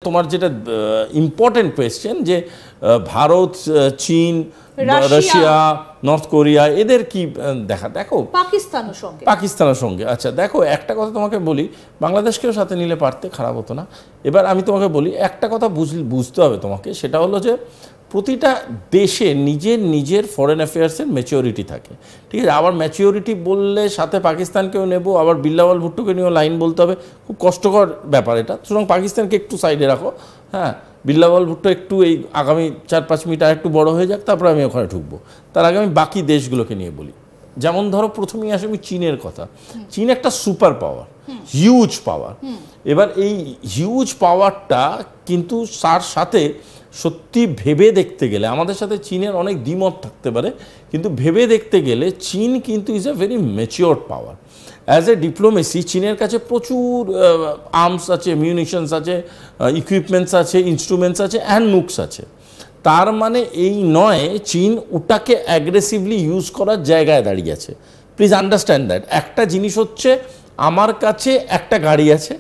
তোমার যেটা important question যে ভারত, চীন, রাশিয়া, নর্থ কোরিয়া এদের কি দেখো পাকিস্তানের সঙ্গে। আচ্ছা দেখো, একটা কথা তোমাকে বলি, বাংলাদেশকেও সাথে নিলে পারতে, খারাপ হতো না। এবার আমি তোমাকে বলি একটা কথা বুঝতে হবে তোমাকে, সেটা হলো যে প্রতিটা দেশে নিজের ফরেন অ্যাফেয়ার্সের ম্যাচিওরিটি থাকে, ঠিক আছে? আবার ম্যাচিওরিটি বললে সাথে পাকিস্তানকেও নেব, আবার বিল্লাওয়াল ভুট্টোকে নিয়েও লাইন বলতে হবে, খুব কষ্টকর ব্যাপার এটা। সুতরাং পাকিস্তানকে একটু সাইডে রাখো, হ্যাঁ, বিল্লাওয়াল ভুট্টো একটু এই আগামী 4-5 মিনিট আর একটু বড় হয়ে যাক, তারপরে আমি ওখানে ঢুকবো। তার আগে আমি বাকি দেশগুলোকে নিয়ে বলি। যেমন ধরো প্রথমেই আসে আমি চীনের কথা। চীন একটা সুপার পাওয়ার, হিউজ পাওয়ার। এবার এই হিউজ পাওয়ারটা কিন্তু তার সাথে সত্যি ভেবে দেখতে গেলে, আমাদের সাথে চীনের অনেক দ্বিমত থাকতে পারে, কিন্তু ভেবে দেখতে গেলে চীন কিন্তু is a very matured power. As a diplomacy চীনের কাছে প্রচুর আর্মস আছে, মিউনিশনস আছে, ইকুইপমেন্টস আছে, ইনস্ট্রুমেন্টস আছে, অ্যান্ড নুকস আছে। তার মানে এই নয় চীন ওটাকে অ্যাগ্রেসিভলি ইউজ করার জায়গায় দাঁড়িয়ে আছে। Please understand that. একটা জিনিস হচ্ছে আমার কাছে একটা গাড়ি আছে,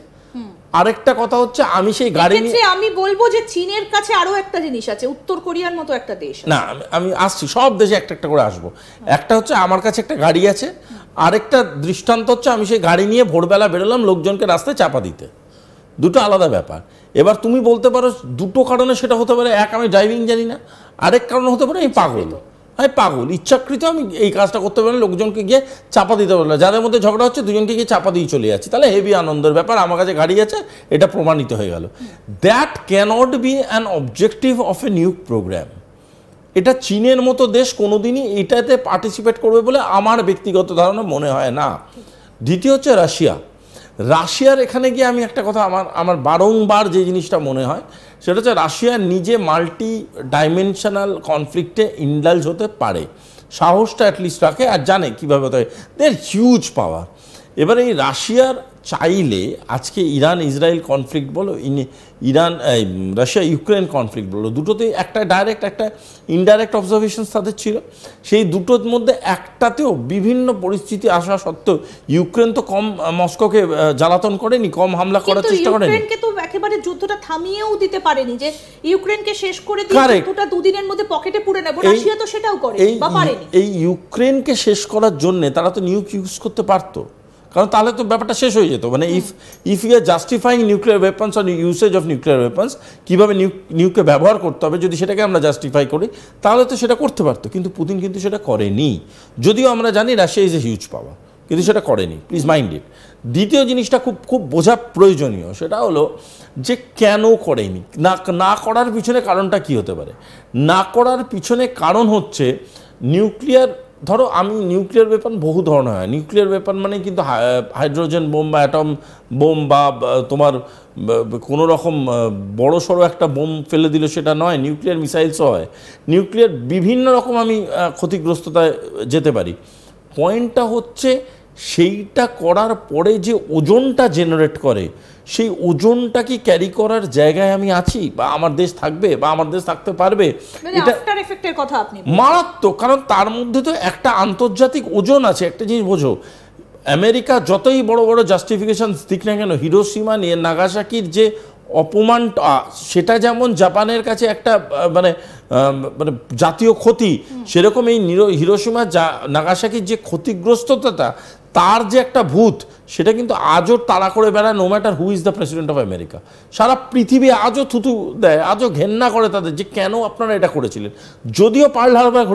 আরেকটা কথা হচ্ছে আমি সেই গাড়ি নিয়ে, আমি বলবো যে চীনের কাছে আরো একটা জিনিস আছে, উত্তর কোরিয়ার মতো একটা দেশ। না, আমি আসছি, সব দেশে একটা একটা করে আসবো। একটা হচ্ছে আমার কাছে একটা গাড়ি আছে, আরেকটা দৃষ্টান্ত হচ্ছে আমি সেই গাড়ি নিয়ে ভোরবেলা বেরোলাম লোকজনকে রাস্তায় চাপা দিতে। দুটো আলাদা ব্যাপার। এবার তুমি বলতে পারো দুটো কারণে সেটা হতে পারে, এক আমি ড্রাইভিং জানি না, আরেক কারণ হতে পারে আমি পাগল, ইচ্ছাকৃত আমি এই কাজটা করতে পারি, লোকজনকে গিয়ে চাপা দিতে পারলো, যাদের মধ্যে ঝগড়া হচ্ছে দুজনকে গিয়ে চাপা দিয়ে চলে যাচ্ছি, তাহলে হেভি আনন্দের ব্যাপার, আমার কাছে গাড়ি আছে, এটা প্রমাণিত হয়ে গেল। That cannot be an objective of a nuke program. এটা চীনের মতো দেশ কোনোদিনই এটাতে পার্টিসিপেট করবে বলে আমার ব্যক্তিগত ধারণা মনে হয় না। দ্বিতীয় হচ্ছে রাশিয়ার এখানে গিয়ে আমি একটা কথা আমার বারংবার যে জিনিসটা মনে হয় সেটা হচ্ছে রাশিয়া নিজে মাল্টি ডাইমেনশনাল কনফ্লিক্টে ইনডালজ হতে পারে, সাহসটা অ্যাটলিস্ট রাখে আর জানে কীভাবে হতে হয়। দের হিউজ পাওয়ার। এবার এই রাশিয়ার চাইলে আজকে ইরান ইসরায়েল কনফ্লিক্ট বলো, রাশিয়া ইউক্রেন কনফ্লিক্ট বলো, দুটোতেই একটা ডাইরেক্ট একটা ইনডাইরেক্ট অবজারভেশনস তাদের ছিল। সেই দুটোর মধ্যে একটাতেও বিভিন্ন পরিস্থিতি আসা সত্ত্বেও ইউক্রেন তো কম মস্কোকে জ্বালাতন করেনি, কম হামলা করার চেষ্টা করেনি। ইউক্রেনকে তো একেবারে যুদ্ধটা থামিয়েও দিতে পারেনি যে ইউক্রেনকে শেষ করে দিয়ে যুদ্ধটা দুদিনের মধ্যে পকেটে পুরে নেব, রাশিয়া তো সেটাও করেনি বা পারেনি। এই ইউক্রেনকে শেষ করার জন্য তারা তো নিউক ইউজ করতে পারতো, কারণ তাহলে তো ব্যাপারটা শেষ হয়ে যেত। মানে if you are justifying nuclear weapons or usage of nuclear weapons, কীভাবে নিউকে ব্যবহার করতে হবে, যদি সেটাকে আমরা জাস্টিফাই করি তাহলে তো সেটা করতে পারতো, কিন্তু পুতিন কিন্তু সেটা করেনি। যদিও আমরা জানি রাশিয়া ইজ এ হিউজ পাওয়ার, কিন্তু সেটা করেনি। Please mind it. দ্বিতীয় জিনিসটা খুব বোঝা প্রয়োজনীয়, সেটা হলো যে কেন করেনি, না করার পিছনে কারণটা কি হতে পারে। না করার পিছনে কারণ হচ্ছে নিউক্লিয়ার, ধরো আমি নিউক্লিয়ার ওয়েপন বহু ধরনের হয়। নিউক্লিয়ার ওয়েপন মানে কিন্তু হাইড্রোজেন বোম বা অ্যাটম বোম বা তোমার কোনো রকম বড় সড়ো একটা বোম ফেলে দিল সেটা নয়, নিউক্লিয়ার মিসাইলসও হয়। নিউক্লিয়ার বিভিন্ন রকম আমি ক্ষতিগ্রস্ততায় যেতে পারি। পয়েন্টটা হচ্ছে সেইটা করার পরে যে ওজনটা জেনারেট করে, সেই ওজনটা কি ক্যারি করার জায়গায় আমি আছি, বা আমার দেশ থাকবে, বা আমার দেশ থাকতে পারবে, এটা মারাত্মক। কারণ তার মধ্যে তো একটা আন্তর্জাতিক ওজন আছে। একটা জিনিস বোঝো, আমেরিকা যতই বড় বড় জাস্টিফিকেশন দিক না কেন, হিরোশিমা নিয়ে নাগাসাকির যে অপমানটা, সেটা যেমন জাপানের কাছে একটা মানে জাতীয় ক্ষতি, সেরকম এই হিরোশিমা নাগাসাকির যে ক্ষতিগ্রস্ততা, তার যে একটা ভূত, সেটা কিন্তু আজও তাড়া করে বেড়ায়, no matter who is the president of America. সারা পৃথিবী আজও থুতু দেয়, আজও ঘেন্না করে তাদের, যে কেন আপনারা এটা করেছিলেন। যদিও পার্ল হারবার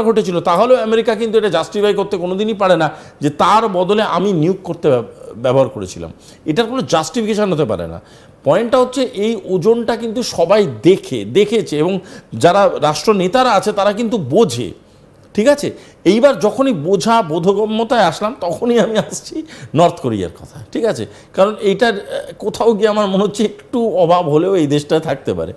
ঘটেছিল, তাহলেও আমেরিকা কিন্তু এটা জাস্টিফাই করতে কোনোদিনই পারে না যে তার বদলে আমি নিয়োগ করতে ব্যবহার করেছিলাম। এটার কোনো জাস্টিফিকেশান হতে পারে না। পয়েন্টটা হচ্ছে এই ওজনটা কিন্তু সবাই দেখেছে, এবং যারা রাষ্ট্রনেতারা আছে তারা কিন্তু বোঝে, ঠিক আছে। এইবার যখনই বোধগম্যতায় আসলাম, তখনই আমি আসছি নর্থ কোরিয়ার কথা, ঠিক আছে। কারণ এইটার কোথাও গিয়ে আমার মনে হচ্ছে একটু অভাব হলেও এই দেশটা থাকতে পারে।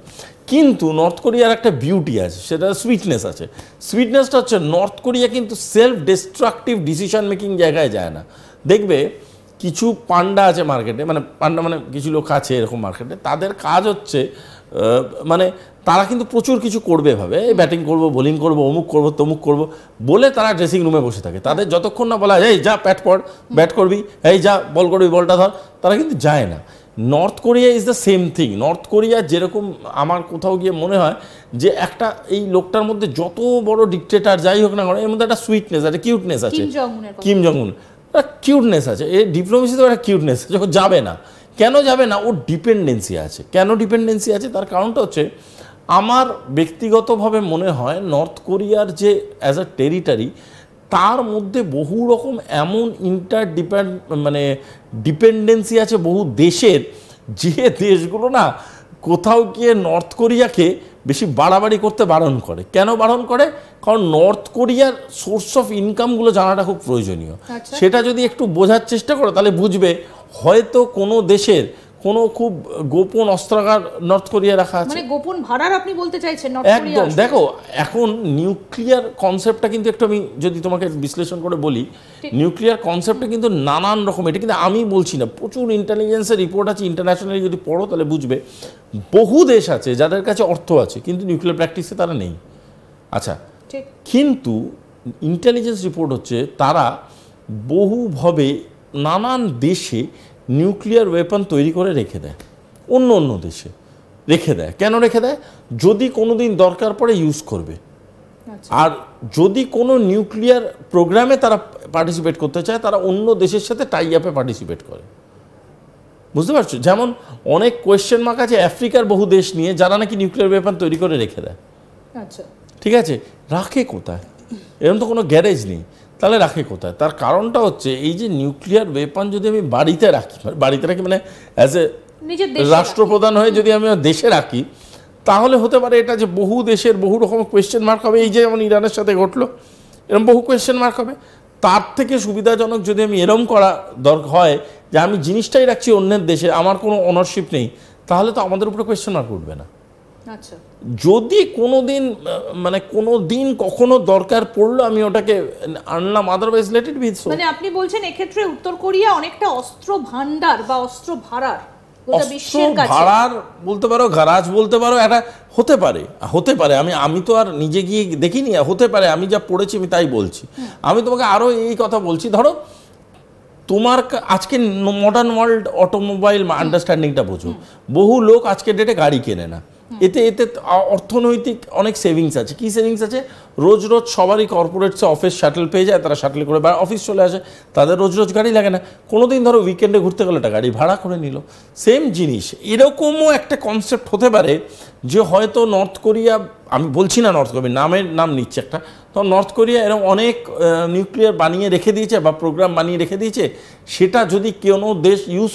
কিন্তু নর্থ কোরিয়ার একটা বিউটি আছে, সেটা সুইটনেস আছে। সুইটনেসটা হচ্ছে নর্থ কোরিয়া কিন্তু সেলফ ডিস্ট্রাকটিভ ডিসিশন মেকিং জায়গায় যায় না। দেখবে কিছু পান্ডা আছে মার্কেটে, মানে পান্ডা মানে কিছু লোক আছে এরকম মার্কেটে, তাদের কাজ হচ্ছে মানে তারা কিন্তু প্রচুর কিছু করবে ভাবে, ব্যাটিং করব, বোলিং করব, অমুক করব, তমুক করব বলে তারা ড্রেসিং রুমে বসে থাকে। তাদের যতক্ষণ না বলা এই যা ব্যাট করবি, এই যা বল করবি, বলটা ধর, তারা কিন্তু যায় না। North Korea is the same thing. North Korea যেরকম আমার কোথাও গিয়ে মনে হয় যে একটা এই লোকটার মধ্যে যত বড় ডিকটেটর যাই হোক না কেন, এর মধ্যে একটা সুইটনেস আছে, কিউটনেস আছে, কিম জং উন একটা কিউটনেস আছে, এই ডিপ্লোমেসিতেও একটা কিউটনেস আছে, যখন যাবে না। কেন যাবে না? ওর ডিপেন্ডেন্সি আছে। কেন ডিপেন্ডেন্সি আছে? তার কারণটা হচ্ছে আমার ব্যক্তিগতভাবে মনে হয় নর্থ কোরিয়ার যে অ্যাজ আ টেরিটরি, তার মধ্যে বহু রকম এমন মানে ডিপেন্ডেন্সি আছে বহু দেশের, যে দেশগুলো না কোথাও গিয়ে নর্থ কোরিয়াকে বেশি বাড়াবাড়ি করতে বারণ করে। কেন বারণ করে? কারণ নর্থ কোরিয়ার সোর্স অফ ইনকামগুলো জানাটা খুব প্রয়োজনীয়। সেটা যদি একটু বোঝার চেষ্টা করো তাহলে বুঝবে হয়তো কোনো দেশের কোনো খুব গোপন অস্ত্রাগার নর্থ কোরিয়া রাখা আছে। মানে গোপন ভাড়ার আপনি বলতে চাইছেন নর্থ কোরিয়া? একদম। দেখো এখন নিউক্লিয়ার কনসেপ্টটা কিন্তু একটু আমি যদি তোমাকে বিশ্লেষণ করে বলি, নিউক্লিয়ার কনসেপ্টটা কিন্তু নানান রকম, এটা কিন্তু আমি বলছি না, প্রচুর ইন্টেলিজেন্সের রিপোর্ট আছে, ইন্টারন্যাশনালি যদি পড়ো তাহলে বুঝবে বহু দেশ আছে যাদের কাছে অর্থ আছে কিন্তু নিউক্লিয়ার প্র্যাকটিসে তারা নেই। আচ্ছা, কিন্তু ইন্টেলিজেন্স রিপোর্ট হচ্ছে তারা বহুভাবে নানান দেশে নিউক্লিয়ার ওয়েপন তৈরি করে রেখে দেয়, অন্য অন্য দেশে রেখে দেয়। কেন রেখে দেয়? যদি কোনো দিন দরকার পড়ে ইউজ করবে। আর যদি কোনো নিউক্লিয়ার প্রোগ্রামে তারা পার্টিসিপেট করতে চায়, তারা অন্য দেশের সাথে টাই আপে পার্টিসিপেট করে। বুঝতে পারছো? যেমন অনেক কোয়েশ্চেন মার্ক আছে আফ্রিকার বহু দেশ নিয়ে, যারা নাকি নিউক্লিয়ার ওয়েপন তৈরি করে রেখে দেয়। আচ্ছা, ঠিক আছে, রাখে কোথায়? এরকম তো কোনো গ্যারেজ নেই, তাহলে রাখে কোথায়? তার কারণটা হচ্ছে এই যে নিউক্লিয়ার ওয়েপন যদি আমি বাড়িতে রাখি মানে অ্যাজ এ রাষ্ট্রপ্রধান হয়ে যদি আমি দেশে রাখি, তাহলে হতে পারে এটা যে বহু দেশের বহু রকম কোয়েশ্চেন মার্ক হবে। এই যে যেমন ইরানের সাথে ঘটলো, এরকম বহু কোয়েশ্চেন মার্ক হবে। তার থেকে সুবিধাজনক যদি আমি এরকম করা দরকার হয় যে আমি জিনিসটাই রাখছি অন্যের দেশে, আমার কোনো অনারশিপ নেই, তাহলে তো আমাদের উপরে কোয়েশ্চেন মার্ক উঠবে না। আচ্ছা, যদি কোনো দিন মানে কোনো দিন কখনো দরকার পড়লো আমি ওটাকে আনলাম, আদারওয়াইজ লেট ইট বি। মানে আপনি বলছেন এক্ষেত্রে উত্তর কোরিয়া অনেকটা অস্ত্র ভান্ডার বা অস্ত্র ভাড়ার, ভাড়ার বলতে পারো, গারাজ বলতে পারো, একটা হতে পারে। আমি তো আর নিজে গিয়ে দেখিনি, হতে পারে, আমি যা পড়েছি আমি তাই বলছি। আমি তোমাকে আরো এই কথা বলছি, ধরো তোমার আজকে মডার্ন ওয়ার্ল্ড অটোমোবাইল আন্ডারস্ট্যান্ডিংটা বোঝো, বহু লোক আজকে ডেটে গাড়ি কেনে না। এতে অর্থনৈতিক অনেক সেভিংস আছে। কি সেভিংস আছে? রোজ রোজ সবারই কর্পোরেটসে অফিস শাটল পেয়ে যায়, তারা শাটল করে অফিস চলে আসে, তাদের রোজ রোজ গাড়ি লাগে না। কোনো দিন ধরো উইকেন্ডে ঘুরতে গেলে একটা গাড়ি ভাড়া করে নিল। সেম জিনিস এরকমও একটা কনসেপ্ট হতে পারে যে হয়তো নর্থ কোরিয়া, আমি বলছি না নর্থ কোরিয়া, নাম নিচ্ছে একটা, তো নর্থ কোরিয়া এরকম অনেক নিউক্লিয়ার বানিয়ে রেখে দিয়েছে বা প্রোগ্রাম বানিয়ে রেখে দিয়েছে, সেটা যদি কোনো দেশ ইউজ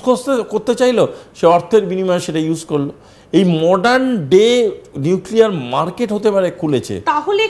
করতে চাইলো, সে অর্থের বিনিময়ে সেটা ইউজ করলো। এই মডার্ন ডে নিউক্লিয়ার মার্কেট হতে পারে খুলেছে। তাহলে